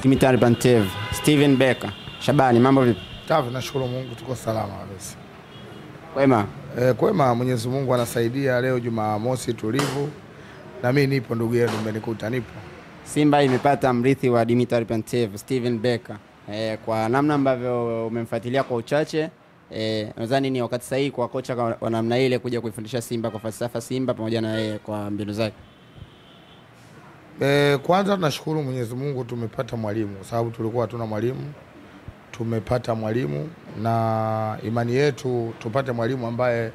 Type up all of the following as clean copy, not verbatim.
Dimitar Pantev, Steven Becker. Shabani, mambo vipi? Safi, nashukuru Mungu tuko salama kabisa. Kwema? Kwema, Mwenyezi Mungu anasaidia. Leo Jumamosi tulivu. Na mimi nipo, ndugu yenu mmenikuta nipo. Simba imepata mrithi wa Dimitar Pantev, Steven Becker. Kwa namna ambavyo umemfuatilia kwa uchache, nadhani ni wakati sahihi kwa kocha wa namna ile kuja kuifundisha Simba kwa falsafa Simba pamoja na yeye kwa mbinu zake. Kwanza tunashukuru Mwenyezi Mungu tumepata mwalimu, sababu tulikuwa hatuna mwalimu. Tumepata mwalimu na imani yetu tupate mwalimu ambaye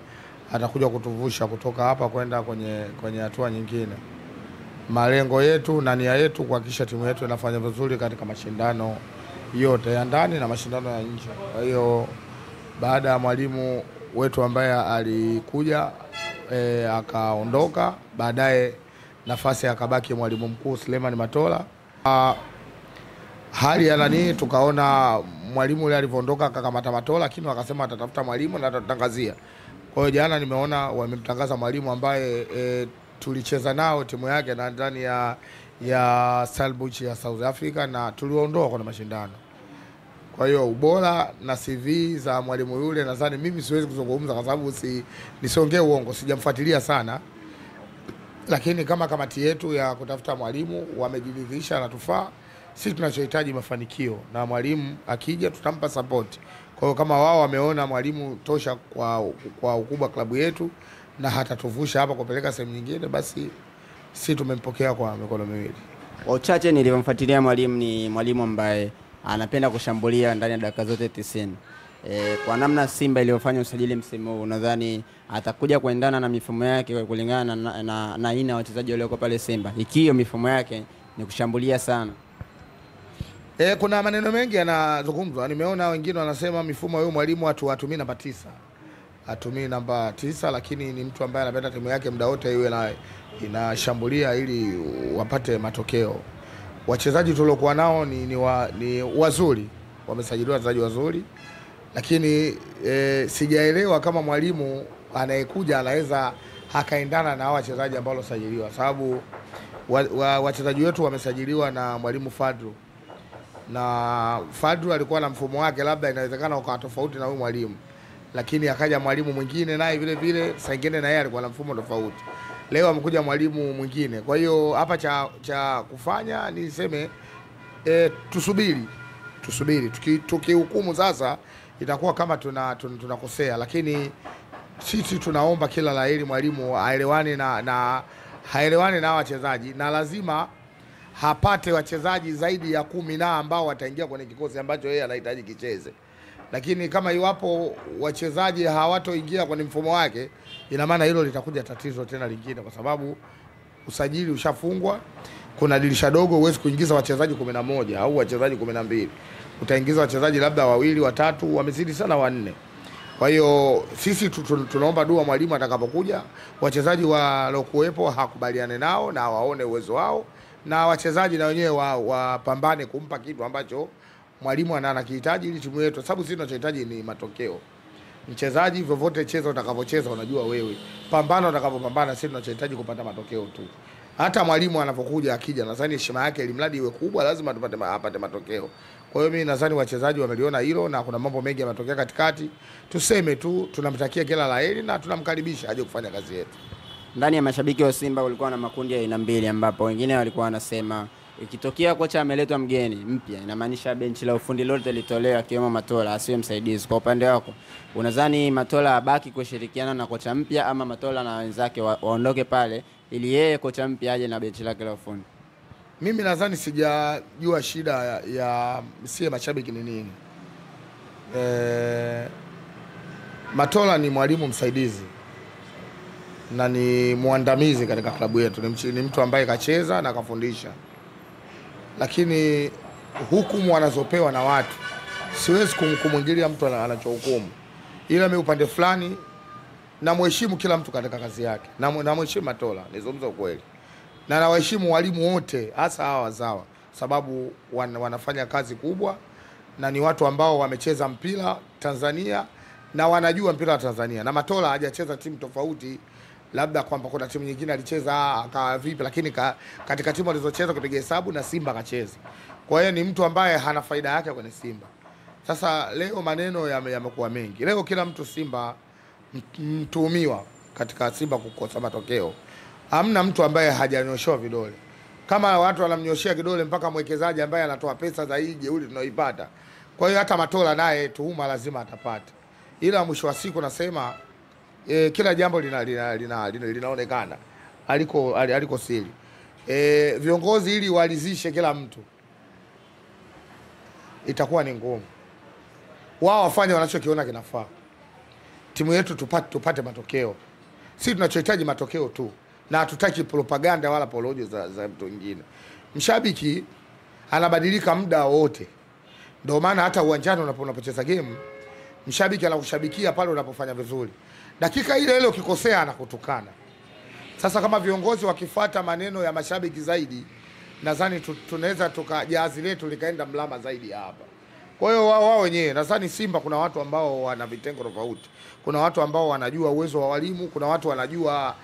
atakuja kutuvusha kutoka hapa kwenda kwenye hatua nyingine. Malengo yetu na nia yetu kuhakikisha timu yetu inafanya vizuri katika mashindano yote ya ndani na mashindano ya nje. Kwa hiyo baada ya mwalimu wetu ambaye alikuja akaondoka, baadaye nafasi akabaki mwalimu mkuu Suleiman Matola. Hali ya nani, tukaona mwalimu yule alivyoondoka akakamata Matola, lakini wakasema atatafuta mwalimu na atatangazia. Kwa hiyo jana nimeona wamemtangaza mwalimu ambaye tulicheza nao timu yake na ndani ya Stellenbosch ya South Africa na tuliondoa kwa mashindano. Kwa hiyo ubora na CV za mwalimu yule nadhani mimi siwezi kuzungumza kwa sababu nisiongee uongo, sijamfuatilia sana. Lakini kama kamati yetu ya kutafuta mwalimu wamejiridhisha na tufaa, sisi tunachohitaji mafanikio na mwalimu akija tutampa support. Kwa hiyo kama wao wameona mwalimu tosha kwa ukubwa klabu yetu na hata tuvusha hapa kupeleka sehemu nyingine, basi sisi tumempokea kwa mikono miwili. Kwa uchache nilivyomfuatilia mwalimu, ni mwalimu ambaye anapenda kushambulia ndani ya dakika zote 90. Kwa namna Simba iliyofanya usajili msimu huu, nadhani atakuja kuendana na mifumo yake kulingana na aina ya wachezaji walioko pale Simba. Ikiwa mifumo yake ni kushambulia sana. Kuna maneno mengi yanazungumzwa. Nimeona wengine wanasema mifumo yao mwalimu hatumii namba 9. Hatumii namba 9, lakini ni mtu ambaye anapenda timu yake muda wote iwe inashambulia ili wapate matokeo. Wachezaji tuliokuwa nao ni wazuri, wamesajiliwa wachezaji wazuri, lakini sijaelewa kama mwalimu anayekuja anaweza hakaendana na hao wachezaji ambao walisajiliwa, sababu wachezaji wetu wamesajiliwa na mwalimu Fadru, na Fadru alikuwa na mfumo wake, labda inawezekana ukawa tofauti na huyu mwalimu, lakini akaja mwalimu mwingine naye vile vile saa nyingine na yeye alikuwa na mfumo tofauti. Leo amekuja mwalimu mwingine. Kwa hiyo hapa cha kufanya niseme tusubiri. Tukihukumu sasa itakuwa kama tunakosea, lakini sisi tunaomba kila laheri mwalimu haelewani na wachezaji, na lazima hapate wachezaji zaidi ya 10 na ambao wataingia kwenye kikosi ambacho yeye anahitaji kicheze. Lakini kama iwapo wachezaji hawatoingia kwenye mfumo wake, ina maana hilo litakuja tatizo tena lingine, kwa sababu usajili ushafungwa. Kuna dirisha dogo, huwezi kuingiza wachezaji 11 au wachezaji 12. Utaingiza wachezaji labda 2, 3, wamezidi sana 4. Kwa hiyo sisi tunaomba dua mwalimu atakapokuja wachezaji waliokuepo hakubaliane nao na waone uwezo wao, na wachezaji na wenyewe wapambane kumpa kitu ambacho mwalimu anakihitaji ili timu yetu, sababu sisi tunachohitaji ni matokeo. Mchezaji vyovyote cheza utakapocheza, unajua wewe, pambana utakapopambana, sisi tunachohitaji kupata matokeo tu. Hata mwalimu anapokuja akija, nadhani heshima yake ilimradi iwe kubwa, lazima apate matokeo. Kwa hiyo mimi nadhani wachezaji wameliona hilo, na kuna mambo mengi yametokea katikati. Tuseme tu tunamtakia kila laheri na tunamkaribisha aje kufanya kazi yetu. Ndani ya mashabiki wa Simba walikuwa na makundi ya aina mbili, ambapo wengine walikuwa wanasema ikitokea kocha ameletwa mgeni mpya inamaanisha benchi la ufundi lote litolewa, akiwemo Matola asiwe msaidizi. Kwa upande wako, unadhani Matola abaki kushirikiana na kocha mpya ama Matola na wenzake waondoke pale ili yeye kocha mpya aje na benchi lake la ufundi? Mimi nadhani sijajua shida ya sie mashabiki ni nini. Matola ni mwalimu msaidizi na ni muandamizi katika klabu yetu, ni mtu ambaye kacheza na kafundisha, lakini hukumu wanazopewa na watu siwezi kumwingilia mtu anachohukumu, ila mimi upande fulani na mheshimu kila mtu katika kazi yake, na mheshimu Matola, nizungumza ukweli, na nawaheshimu walimu wote, hasa hawa wazawa, sababu wanafanya kazi kubwa na ni watu ambao wamecheza mpira Tanzania na wanajua mpira wa Tanzania. Na Matola hajacheza timu tofauti labda kwamba kuna timu nyingine alicheza akawa vipi, lakini katika timu alizocheza kupiga hesabu na Simba akacheza. Kwa hiyo ni mtu ambaye hana faida yake kwenye Simba. Sasa leo maneno yamekuwa mengi. Leo kila mtu Simba mtuhumiwa katika Simba kukosa matokeo. Hamna mtu ambaye hajanyoshewa vidole. Kama watu wanamnyoshia kidole mpaka mwekezaji ambaye anatoa pesa za hii jeuri tunaoipata. Kwa hiyo hata Matola naye tuhuma lazima atapata. Ila mwisho wa siku nasema kila jambo linaonekana aliko siri. Viongozi ili walizishe kila mtu itakuwa ni ngumu. Wao wafanye wanachokiona kinafaa. Timu yetu tupate matokeo. Sisi tunachohitaji matokeo tu. Na hatutaki propaganda wala porojo za mtu mwingine. Mshabiki anabadilika muda wote. Ndio maana hata uwanjani unapocheza game, mshabiki anakushabikia pale unapofanya vizuri. Dakika ile ile ukikosea anakutukana. Sasa kama viongozi wakifuata maneno ya mashabiki zaidi, nadhani tunaweza jahazi letu likaenda mlama zaidi hapa. Kwa hiyo wao wenyewe, nadhani Simba kuna watu ambao wana vitengo tofauti. Kuna watu ambao wanajua uwezo wa walimu, kuna watu wanajua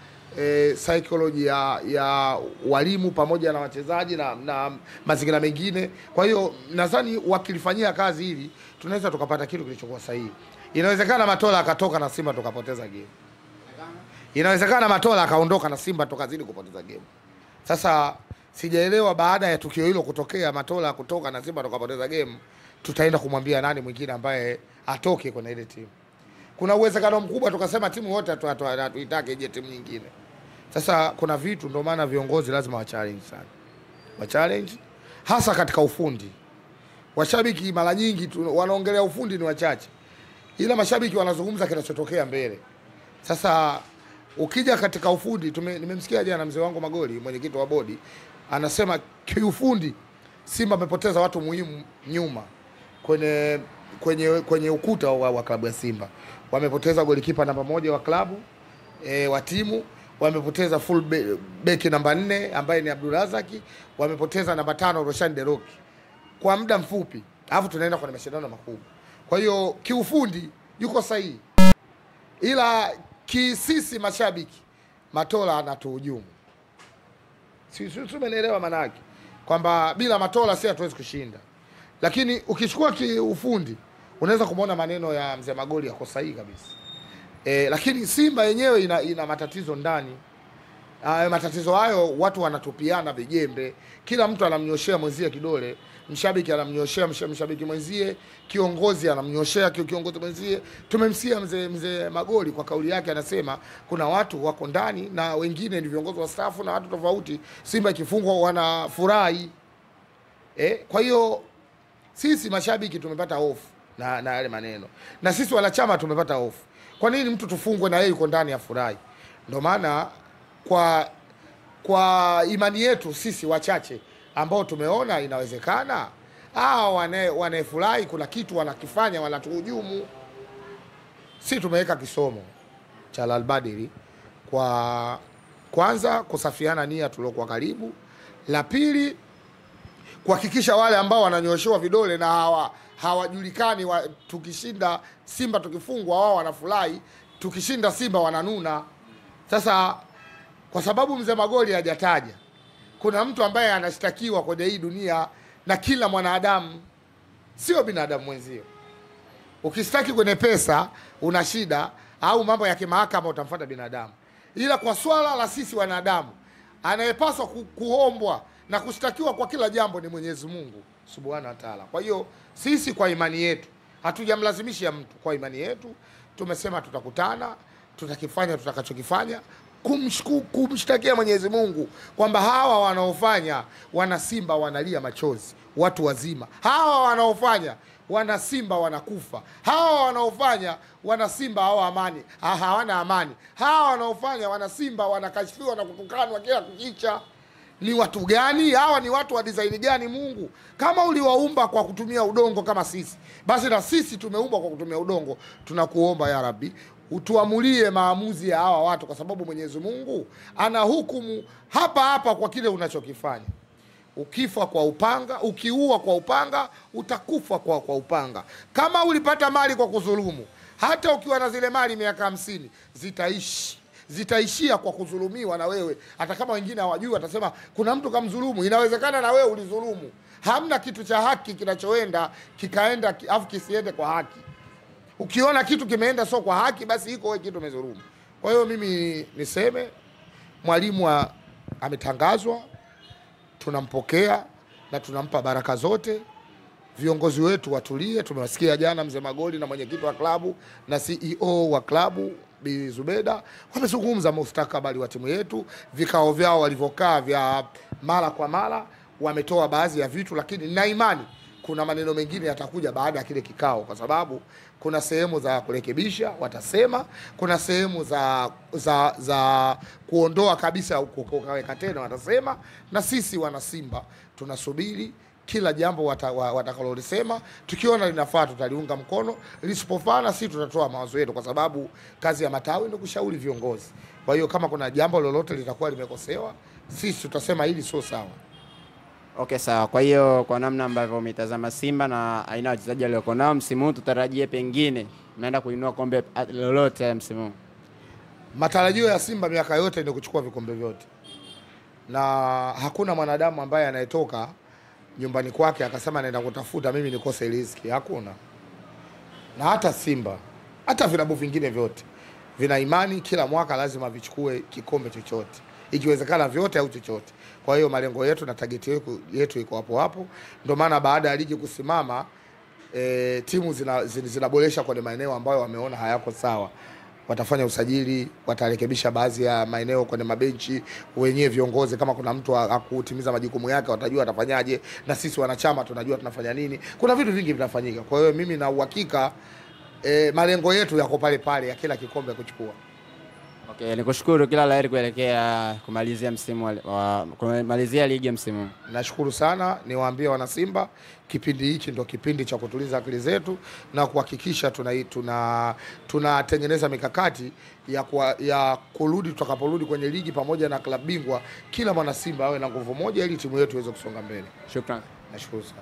psychology ya walimu pamoja na wachezaji na mazingira mengine. Kwa hiyo nadhani wakilifanyia kazi hili tunaweza tukapata kitu kilichokuwa sahihi. Inawezekana Matola akatoka na Simba tukapoteza game. Inawezekana Matola akaondoka na Simba tukazidi kupoteza game. Sasa sijaelewa baada ya tukio hilo kutokea, Matola kutoka na Simba tukapoteza game, tutaenda kumwambia nani mwingine ambaye atoke kwenye ile timu. Kuna uwezekano mkubwa tukasema timu wote tuitake je timu nyingine. Sasa kuna vitu, ndio maana viongozi lazima wa challenge sana. Wa challenge hasa katika ufundi. Washabiki mara nyingi wanaongelea ufundi ni wachache. Ila mashabiki wanazungumza kinachotokea mbele. Sasa ukija katika ufundi, nimemsikia jana mzee wangu Magoli, mwenyekiti wa bodi, anasema kiufundi Simba amepoteza watu muhimu nyuma kwenye ukuta wa klabu ya Simba. Wamepoteza golikipa namba 1 wa klabu wa timu, wamepoteza full back namba 4 ambaye ni Abdulrazaki, wamepoteza namba 5 Roshan Deroki kwa muda mfupi. Alafu tunaenda kwenye mashindano makubwa. Kwa hiyo kiufundi yuko sahihi. Ila sisi mashabiki Matola anatuhujumu. Sisi tumeelewa maana yake kwamba bila Matola sisi hatuwezi kushinda. Lakini ukichukua kiufundi unaweza kumuona maneno ya mzee Magoli yako sahihi kabisa. Lakini Simba yenyewe ina matatizo ndani. Matatizo hayo watu wanatupiana vijembe, kila mtu anamnyoshea mwenzie kidole, mshabiki anamnyoshea mshabiki mwenzie, kiongozi anamnyoshea kiongozi mwenzie. Tumemsikia mzee Magoli kwa kauli yake anasema kuna watu wako ndani na wengine ni viongozi wa staff na watu tofauti, Simba ikifungwa wanafurahi. Kwa hiyo sisi mashabiki tumepata hofu na yale maneno. Na sisi wanachama tumepata hofu. Kwa nini mtu tufungwe na yeye yuko ndani afurahi? Ndio maana kwa imani yetu sisi wachache ambao tumeona inawezekana wanafurahi kuna kitu wanakifanya, wanatuhujumu. Sisi tumeweka kisomo cha Al-Badiri kwa kwanza kusafiana nia tuliokuwa karibu, la pili kuhakikisha wale ambao wananyoshewa vidole na hawajulikani tukishinda Simba tukifungwa wao wanafurahi, tukishinda Simba wananuna. Sasa kwa sababu mzee Magoli hajataja, kuna mtu ambaye anashtakiwa kwenye hii dunia na kila mwanadamu, sio binadamu mwenzio. Ukistaki kwenye pesa una shida au mambo ya kimahakama utamfuata binadamu. Ila kwa swala la sisi wanadamu, anayepaswa kuombwa na kushtakiwa kwa kila jambo ni Mwenyezi Mungu Subhanahu wa Ta'ala. Kwa hiyo sisi kwa imani yetu hatujamlazimisha mtu, kwa imani yetu tumesema tutakutana, tutakifanya tutakachokifanya, kumshtakia Mwenyezi Mungu kwamba hawa wanaofanya wana Simba wanalia machozi, watu wazima. Hawa wanaofanya wana Simba wanakufa. Hawa wanaofanya wana Simba hawana amani. Hawa wanaofanya wana Simba wanakashifiwa na kutukanwa kila kukicha. Ni watu gani? Hawa ni watu wa design gani Mungu? Kama uliwaumba kwa kutumia udongo kama sisi, basi na sisi tumeumbwa kwa kutumia udongo. Tunakuomba ya Rabbi, utuamulie maamuzi ya hawa watu, kwa sababu Mwenyezi Mungu ana hukumu hapa kwa kile unachokifanya. Ukifa kwa upanga, ukiua kwa upanga, utakufa kwa upanga. Kama ulipata mali kwa kudhulumu, hata ukiwa na zile mali miaka 50 zitaishi, zitaishia kwa kudhulumiwa na wewe. Hata kama wengine hawajui, watasema kuna mtu kamdhulumu. Inawezekana na wewe ulidhulumu. Hamna kitu cha haki kinachoenda kikaenda afu kisiende kwa haki. Ukiona kitu kimeenda sio kwa haki, basi iko wewe kitu umedhulumu. Kwa hiyo mimi niseme mwalimu ametangazwa, tunampokea na tunampa baraka zote. Viongozi wetu watulie, tumewasikia jana mzee Magoli na mwenyekiti wa klabu na CEO wa klabu Bi Zubeda wamezungumza mustakabali wa timu yetu. Vikao vyao walivyokaa vya mara kwa mara wametoa baadhi ya vitu, lakini na imani kuna maneno mengine yatakuja baada ya kile kikao, kwa sababu kuna sehemu za kurekebisha watasema, kuna sehemu za kuondoa kabisa ukaweka tena watasema, na sisi wana Simba tunasubiri kila jambo watakalolisema. Tukiona linafaa tutaliunga mkono, lisipofana sisi tutatoa mawazo yetu, kwa sababu kazi ya matawi ndio kushauri viongozi. Kwa hiyo kama kuna jambo lolote litakuwa limekosewa, sisi tutasema hili sio sawa. Okay, sawa. Kwa hiyo kwa namna ambavyo umetazama Simba na aina ya wachezaji walioko nao msimu huu, tutarajie pengine mnaenda kuinua kombe lolote msimu huu? Matarajio ya Simba miaka yote ni kuchukua vikombe vyote, na hakuna mwanadamu ambaye anayetoka nyumbani kwake akasema anaenda kutafuta mimi nikose riziki. Hakuna. Na hata Simba, hata vilabu vingine vyote vina imani kila mwaka lazima vichukue kikombe chochote, ikiwezekana vyote au chochote. Kwa hiyo malengo yetu na target yetu iko hapo hapo. Ndio maana baada ya ligi kusimama timu zinaboresha kwenye maeneo ambayo wameona hayako sawa. Watafanya usajili, watarekebisha baadhi ya maeneo kwenye mabenchi. Wenyewe viongozi kama kuna mtu hakutimiza majukumu yake watajua atafanyaje, na sisi wanachama tunajua tunafanya nini. Kuna vitu vingi vinafanyika. Kwa hiyo mimi na uhakika malengo yetu yako pale pale ya kila kikombe kuchukua. Okay, nikushukuru, kila laheri kuelekea kumalizia msimu kumalizia ligi ya msimu. Nashukuru sana, niwaambie wana Simba kipindi hichi ndio kipindi cha kutuliza akili zetu na kuhakikisha tunatengeneza mikakati ya kurudi, tutakaporudi kwenye ligi pamoja na klabu bingwa, kila mwana Simba awe na nguvu moja ili timu yetu iweze kusonga mbele. Shukrani. Nashukuru sana.